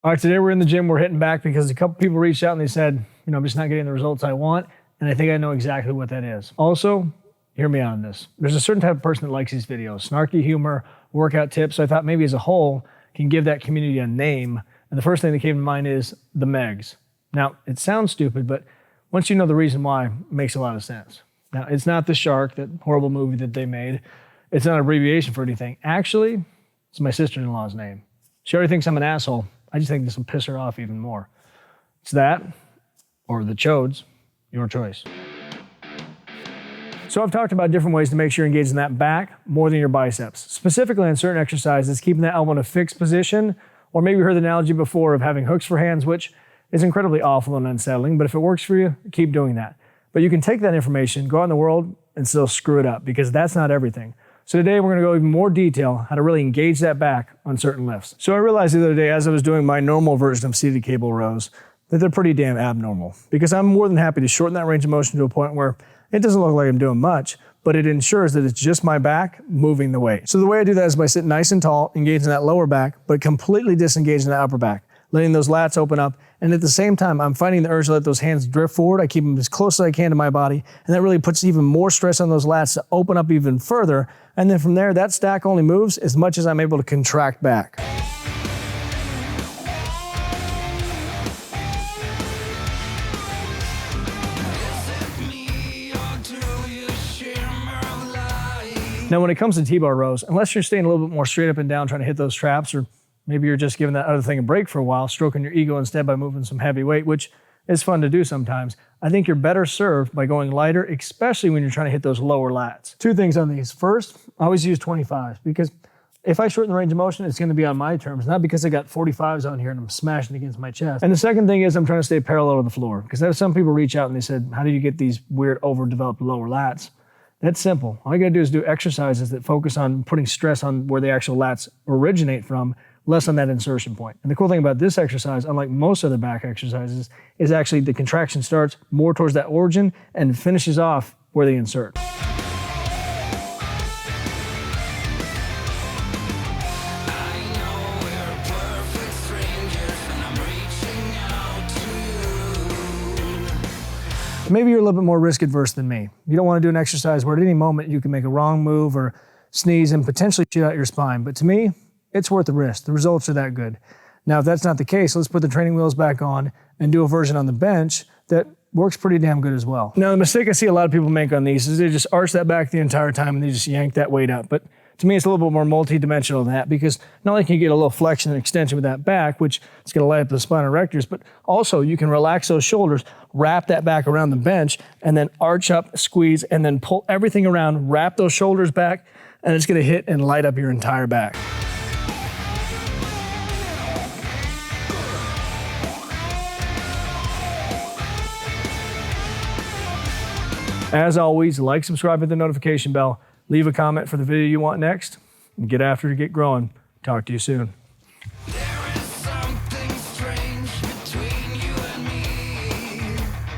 All right, today we're in the gym, we're hitting back because a couple people reached out and they said, I'm just not getting the results I want. And I think I know exactly what that is. Also, hear me out on this. There's a certain type of person that likes these videos, snarky humor, workout tips. So I thought maybe as a whole can give that community a name. And the first thing that came to mind is the Megs. Now, it sounds stupid, but once you know the reason why, it makes a lot of sense. Now, it's not the shark, that horrible movie that they made. It's not an abbreviation for anything. Actually, it's my sister-in-law's name. She already thinks I'm an asshole. I just think this will piss her off even more. It's that, or the chodes, your choice. So I've talked about different ways to make sure you're engaging that back more than your biceps. Specifically on certain exercises, keeping that elbow in a fixed position, or maybe you heard the analogy before of having hooks for hands, which is incredibly awful and unsettling, but if it works for you, keep doing that. But you can take that information, go out in the world, and still screw it up, because that's not everything. So today we're gonna go even more detail how to really engage that back on certain lifts. So I realized the other day as I was doing my normal version of seated cable rows that they're pretty damn abnormal, because I'm more than happy to shorten that range of motion to a point where it doesn't look like I'm doing much, but it ensures that it's just my back moving the weight. So the way I do that is by sitting nice and tall, engaging that lower back, but completely disengaging the upper back, letting those lats open up. And at the same time, I'm fighting the urge to let those hands drift forward. I keep them as close as I can to my body, and that really puts even more stress on those lats to open up even further. And then from there, that stack only moves as much as I'm able to contract back. Now, when it comes to T-bar rows, unless you're staying a little bit more straight up and down trying to hit those traps, or maybe you're just giving that other thing a break for a while, stroking your ego instead by moving some heavy weight, which is fun to do sometimes, I think you're better served by going lighter, especially when you're trying to hit those lower lats. Two things on these. First, I always use 25s, because if I shorten the range of motion, it's gonna be on my terms, not because I got 45s on here and I'm smashing against my chest. And the second thing is I'm trying to stay parallel to the floor, because I have some people reach out and they said, how do you get these weird overdeveloped lower lats? That's simple. All you gotta do is do exercises that focus on putting stress on where the actual lats originate from, less on that insertion point. And the cool thing about this exercise, unlike most other back exercises, is actually the contraction starts more towards that origin and finishes off where they insert. Maybe you're a little bit more risk adverse than me. You don't want to do an exercise where at any moment you can make a wrong move or sneeze and potentially shoot out your spine. But to me, it's worth the risk. The results are that good. Now, if that's not the case, let's put the training wheels back on and do a version on the bench that works pretty damn good as well. Now, the mistake I see a lot of people make on these is they just arch that back the entire time and they just yank that weight up. But to me, it's a little bit more multi-dimensional than that, because not only can you get a little flexion and extension with that back, which is gonna light up the spinal erectors, but also you can relax those shoulders, wrap that back around the bench, and then arch up, squeeze, and then pull everything around, wrap those shoulders back, and it's gonna hit and light up your entire back. As always, like, subscribe, hit the notification bell, leave a comment for the video you want next, and get after it, get growing. Talk to you soon.